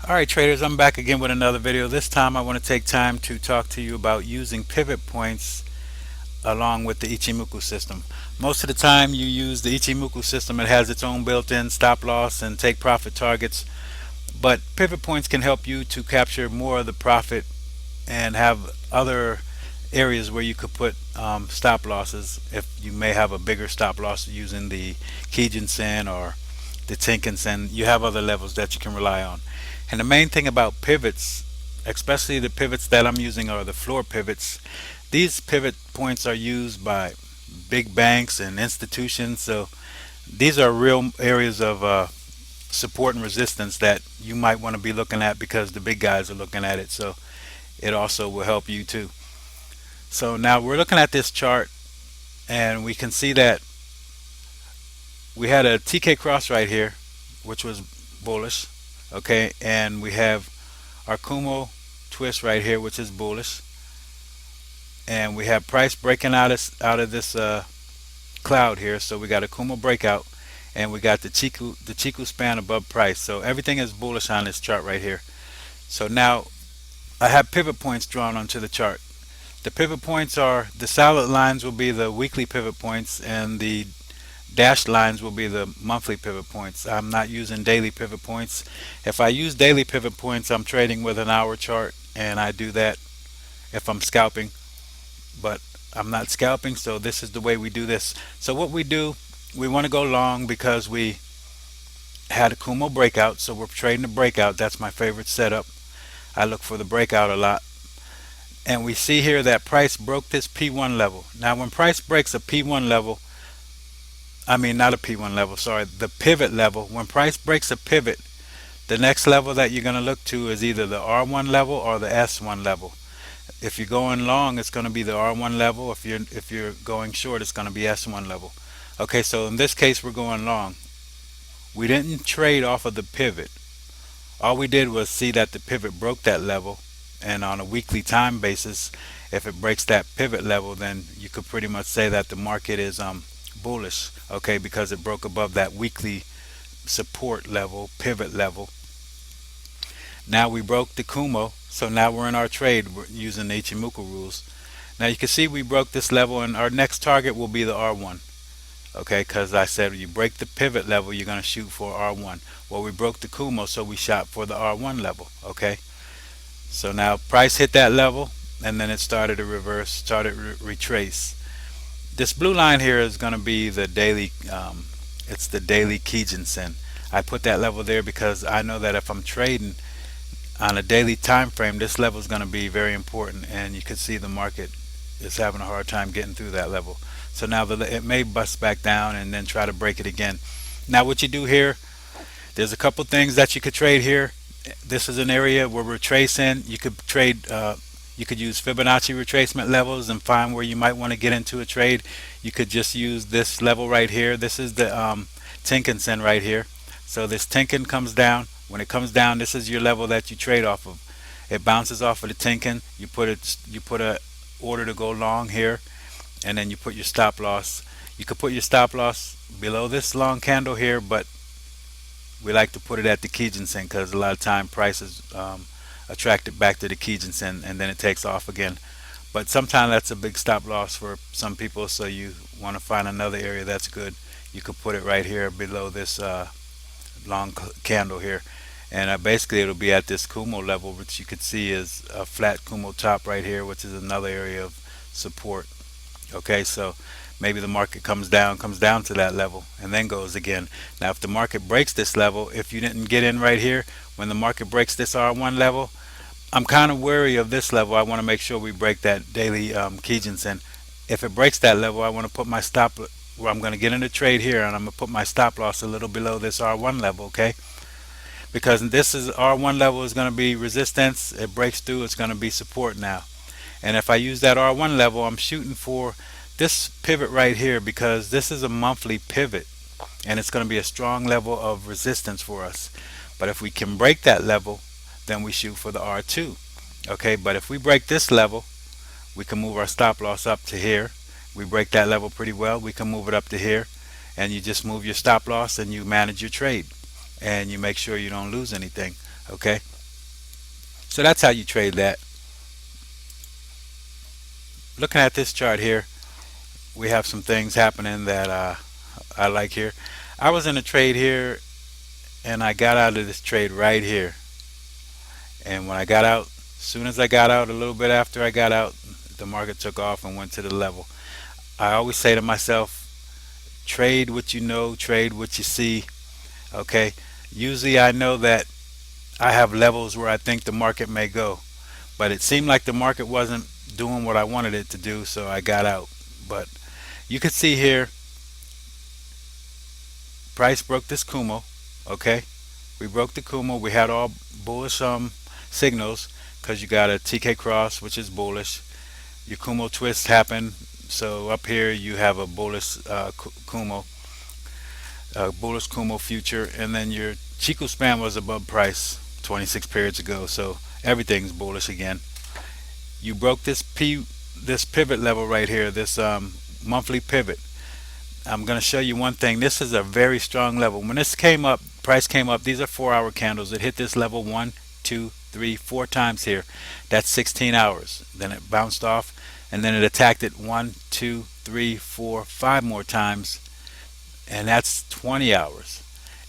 Alright traders, I'm back again with another video. This time I want to take time to talk to you about using pivot points along with the Ichimoku system. Most of the time you use the Ichimoku system, it has its own built-in stop loss and take profit targets, but pivot points can help you to capture more of the profit and have other areas where you could put stop losses if you may have a bigger stop loss using the Kijun-sen or the Tenkan-sen. You have other levels that you can rely on. And the main thing about pivots, especially the pivots that I'm using are the floor pivots. These pivot points are used by big banks and institutions. So these are real areas of support and resistance that you might want to be looking at because the big guys are looking at it. So it also will help you too. So now we're looking at this chart and we can see that we had a TK cross right here, which was bullish. Okay, and we have our Kumo twist right here, which is bullish, and we have price breaking out of this cloud here. So we got a Kumo breakout, and we got the Chiku span above price. So everything is bullish on this chart right here. So now I have pivot points drawn onto the chart. The pivot points are, the solid lines will be the weekly pivot points, and the dashed lines will be the monthly pivot points. I'm not using daily pivot points. If I use daily pivot points, I'm trading with an hour chart, and I do that if I'm scalping, but I'm not scalping, so this is the way we do this. So what we do, we want to go long because we had a Kumo breakout, so we're trading the breakout. That's my favorite setup. I look for the breakout a lot. And we see here that price broke this P1 level. Now when price breaks a P1 level, I mean not a P1 level, sorry, the pivot level. When price breaks a pivot, the next level that you're going to look to is either the R1 level or the S1 level. If you're going long, it's going to be the R1 level. If you're going short, it's going to be S1 level. Okay, so in this case we're going long. We didn't trade off of the pivot. All we did was see that the pivot broke that level, and on a weekly time basis, if it breaks that pivot level, then you could pretty much say that the market is bullish, okay, because it broke above that weekly support level, pivot level. Now we broke the Kumo, so now we're in our trade. We're using the Ichimoku rules. Now you can see we broke this level, and our next target will be the R1. Okay, because I said you break the pivot level, you're going to shoot for R1. Well, we broke the Kumo, so we shot for the R1 level. Okay, so now price hit that level, and then it started to reverse, started retrace. This blue line here is going to be the daily. It's the daily Kijun-sen. I put that level there because I know that if I'm trading on a daily time frame, this level is going to be very important, and you can see the market is having a hard time getting through that level. So now it may bust back down and then try to break it again. Now what you do here, there's a couple things that you could trade here. This is an area where we're tracing. You could trade, you could use Fibonacci retracement levels and find where you might want to get into a trade. You could just use this level right here. This is the Tenkan-sen right here. So this Tenkan comes down. When it comes down, this is your level that you trade off of. It bounces off of the Tenkan. You put a order to go long here, and then you put your stop loss. You could put your stop loss below this long candle here, but we like to put it at the Kijun-sen because a lot of time prices attracted back to the Kijun-sen, and then it takes off again. But sometimes that's a big stop loss for some people, so you want to find another area that's good. You could put it right here below this long candle here, and basically it'll be at this Kumo level, which you could see is a flat Kumo top right here, which is another area of support. Okay, so maybe the market comes down to that level and then goes again. Now if the market breaks this level, if you didn't get in right here, when the market breaks this R1 level, I'm kind of wary of this level. I want to make sure we break that daily Kijun-sen. If it breaks that level, I want to put my stop where I'm going to get in the trade here, and I'm going to put my stop loss a little below this R1 level, okay? Because this is R1 level is going to be resistance. It breaks through, it's going to be support now. And if I use that R1 level, I'm shooting for this pivot right here because this is a monthly pivot, and it's going to be a strong level of resistance for us. But if we can break that level, then we shoot for the R2. Okay, but if we break this level, we can move our stop loss up to here. We break that level pretty well, we can move it up to here, and you just move your stop loss and you manage your trade, and you make sure you don't lose anything. Okay, So that's how you trade that. Looking at this chart here, we have some things happening that I like here. I was in a trade here and I got out of this trade right here. And when I got out, as soon as I got out, a little bit after I got out, the market took off and went to the level. I always say to myself, trade what you know, trade what you see. Okay. Usually I know that I have levels where I think the market may go, but it seemed like the market wasn't doing what I wanted it to do, so I got out. But you can see here, price broke this Kumo. Okay, we broke the Kumo. We had all bullish signals because you got a TK cross, which is bullish. Your Kumo twist happened, so up here you have a bullish Kumo, bullish Kumo future, and then your Chico span was above price 26 periods ago, so everything's bullish again. You broke this pivot level right here, this monthly pivot. I'm going to show you one thing. This is a very strong level. When this came up, price came up, these are 4-hour candles. It hit this level 1, 2, 3, 4 times here. That's 16 hours. Then it bounced off, and then it attacked it 1, 2, 3, 4, 5 more times, and that's 20 hours.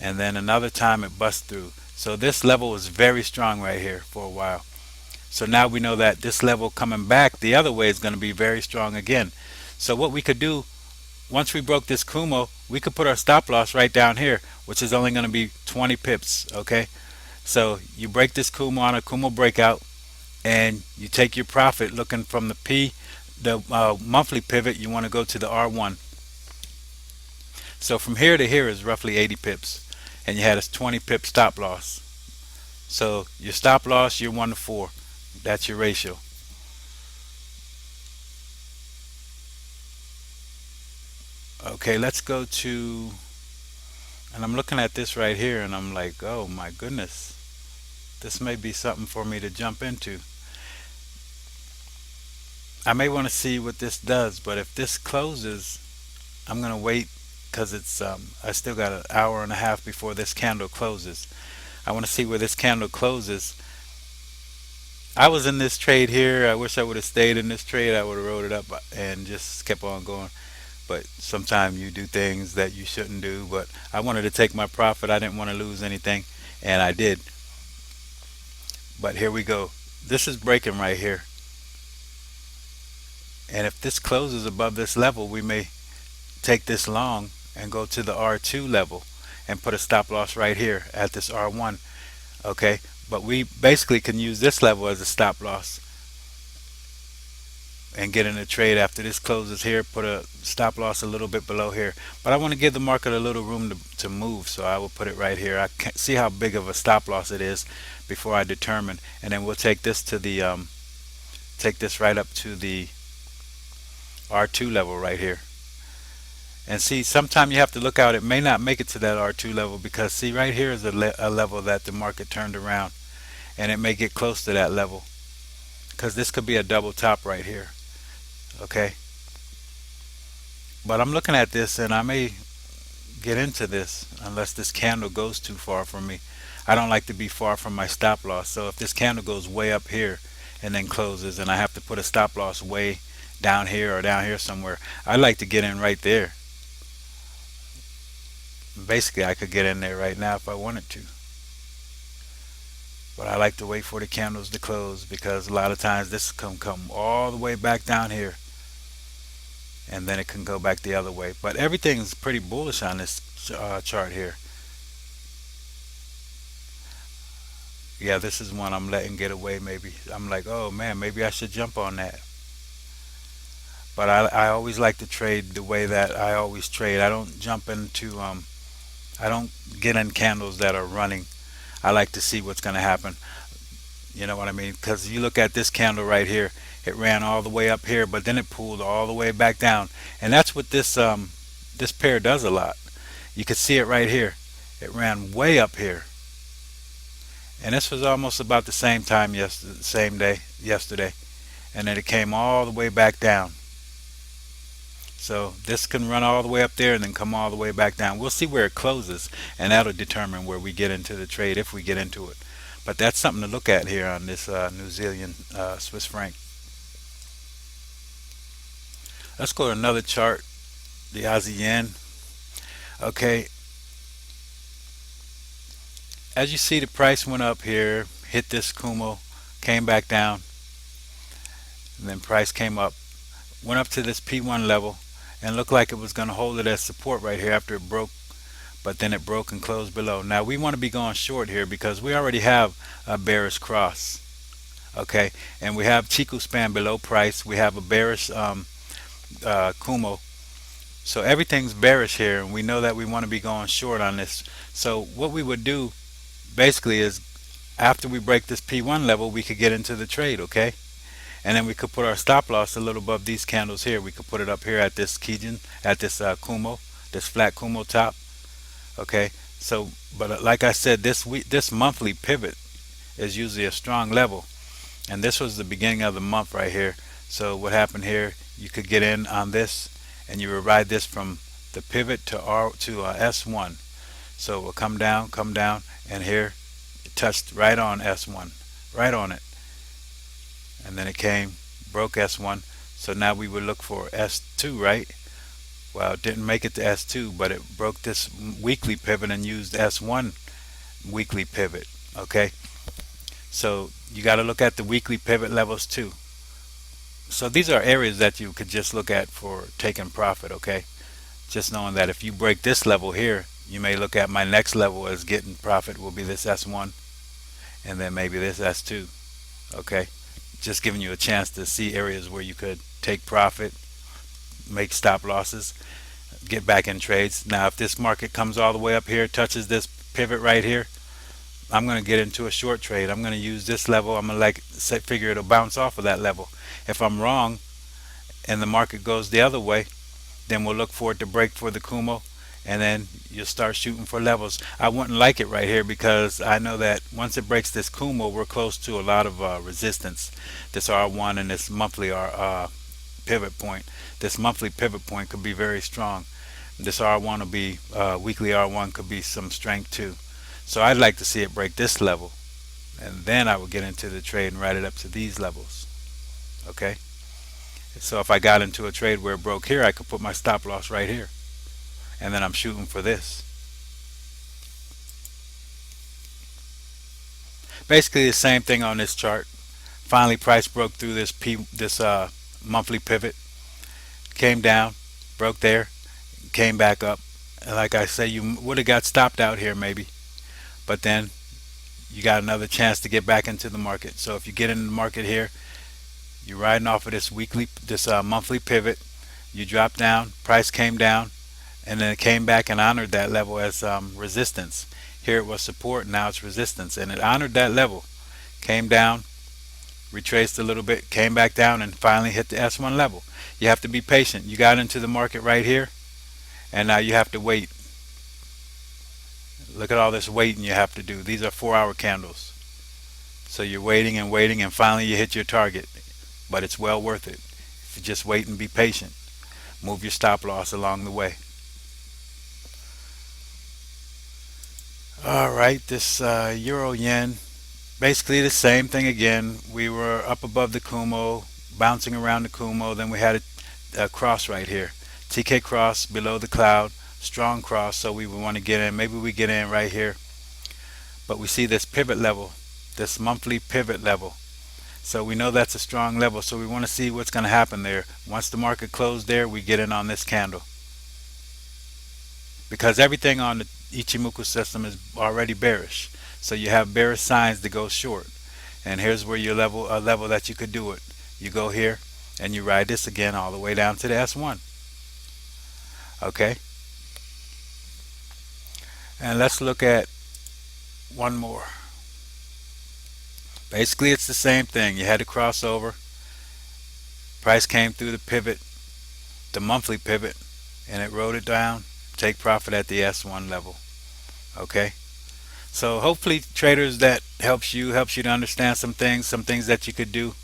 And then another time it bust through. So this level is very strong right here for a while. So now we know that this level coming back the other way is going to be very strong again. So what we could do, once we broke this Kumo, we could put our stop loss right down here, which is only going to be 20 pips. Okay, so you break this Kumo on a Kumo breakout, and you take your profit looking from the monthly pivot. You want to go to the R1. So from here to here is roughly 80 pips, and you had a 20 pip stop loss. So your stop loss, you're 1 to 4. That's your ratio. Okay, let's go to, and I'm looking at this right here, and I'm like, oh my goodness, this may be something for me to jump into. I may want to see what this does, but if this closes, I'm gonna wait because it's I still got an hour and a half before this candle closes. I want to see where this candle closes. I was in this trade here. I wish I would have stayed in this trade. I would have rolled it up and just kept on going. But sometimes you do things that you shouldn't do. But I wanted to take my profit. I didn't want to lose anything, and I did. But here we go. This is breaking right here. And if this closes above this level, we may take this long and go to the R2 level and put a stop loss right here at this R1. Okay, but we basically can use this level as a stop loss and get in a trade after this closes here, put a stop loss a little bit below here. But I want to give the market a little room to move, so I will put it right here. I can't see how big of a stop loss it is before I determine, and then we'll take this to the take this right up to the R2 level right here. And see, sometimes you have to look out. It may not make it to that R2 level because see, right here is a level that the market turned around, and it may get close to that level because this could be a double top right here. Okay, but I'm looking at this and I may get into this unless this candle goes too far from me. I don't like to be far from my stop loss, so if this candle goes way up here and then closes and I have to put a stop loss way down here or down here somewhere, I'd like to get in right there. Basically I could get in there right now if I wanted to, but I like to wait for the candles to close because a lot of times this can come all the way back down here and then it can go back the other way. But everything's pretty bullish on this chart here. Yeah, this is one I'm letting get away. Maybe I'm like, oh man, maybe I should jump on that. But I always like to trade the way that I always trade. I don't jump into I don't get in candles that are running. I like to see what's going to happen. You know what I mean? Because you look at this candle right here, it ran all the way up here, but then it pulled all the way back down, and that's what this pair does a lot. You can see it right here. It ran way up here, and this was almost about the same time yesterday, same day yesterday, and then it came all the way back down. So this can run all the way up there and then come all the way back down. We'll see where it closes, and that'll determine where we get into the trade if we get into it. But that's something to look at here on this New Zealand Swiss franc. Let's go to another chart, the Aussie yen. Okay, as you see, the price went up here, hit this Kumo, came back down, and then price came up, went up to this P1 level, and looked like it was going to hold it as support right here after it broke, but then it broke and closed below. Now we want to be going short here because we already have a bearish cross. Okay, and we have Chiku span below price. We have a bearish Kumo. So everything's bearish here, and we know that we want to be going short on this. So what we would do basically is after we break this P1 level, we could get into the trade, okay? And then we could put our stop loss a little above these candles here. We could put it up here at this Kijin, at this Kumo, this flat Kumo top, okay? So, but like I said, this monthly pivot is usually a strong level, and this was the beginning of the month right here. So what happened here? You could get in on this, and you would ride this from the pivot to S1. So it will come down, and here it touched right on S1, right on it, and then it came, broke S1. So now we would look for S2, right? Well, it didn't make it to S2, but it broke this weekly pivot and used S1 weekly pivot. Okay, so you got to look at the weekly pivot levels too. So these are areas that you could just look at for taking profit. Okay, just knowing that if you break this level here, you may look at my next level as getting profit will be this S1, and then maybe this S2. Okay, just giving you a chance to see areas where you could take profit, make stop losses, get back in trades. Now if this market comes all the way up here, touches this pivot right here, I'm going to get into a short trade. I'm going to use this level. I'm going to figure it'll bounce off of that level. If I'm wrong and the market goes the other way, then we'll look for it to break for the Kumo, and then you'll start shooting for levels. I wouldn't like it right here because I know that once it breaks this Kumo, we're close to a lot of resistance. This R1 and this monthly pivot point. This monthly pivot point could be very strong. This R1 will be weekly R1 could be some strength too. So I'd like to see it break this level, and then I would get into the trade and ride it up to these levels. Okay, so if I got into a trade where it broke here, I could put my stop loss right here, and then I'm shooting for this. Basically the same thing on this chart. Finally price broke through this monthly pivot, came down, broke there, came back up, and like I say, you would have got stopped out here maybe, but then you got another chance to get back into the market. So if you get in the market here, you're riding off of this monthly pivot, you drop down, price came down, and then it came back and honored that level as resistance. Here it was support, now it's resistance, and it honored that level, came down, retraced a little bit, came back down, and finally hit the S1 level. You have to be patient. You got into the market right here, and now you have to wait. Look at all this waiting you have to do. These are 4-hour candles. So you're waiting and waiting, and finally you hit your target. But it's well worth it. If you just wait and be patient, move your stop loss along the way. Alright, this Euro Yen, basically the same thing again. We were up above the Kumo, bouncing around the Kumo, then we had a cross right here. TK cross below the cloud, strong cross, so we would want to get in. Maybe we get in right here. But we see this pivot level, this monthly pivot level. So we know that's a strong level, so we want to see what's going to happen there. Once the market closed there, we get in on this candle. Because everything on the Ichimoku system is already bearish. So you have bearish signs to go short. And here's where your level, a level that you could do it. You go here and you ride this again all the way down to the S1. Okay. And let's look at one more. Basically it's the same thing. You had to cross over, price came through the pivot, the monthly pivot, and it rode it down. Take profit at the S1 level. Okay, so hopefully traders, that helps you to understand some things that you could do.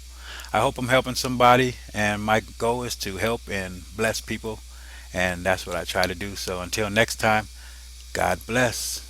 I hope I'm helping somebody, and my goal is to help and bless people, and that's what I try to do. So until next time, God bless.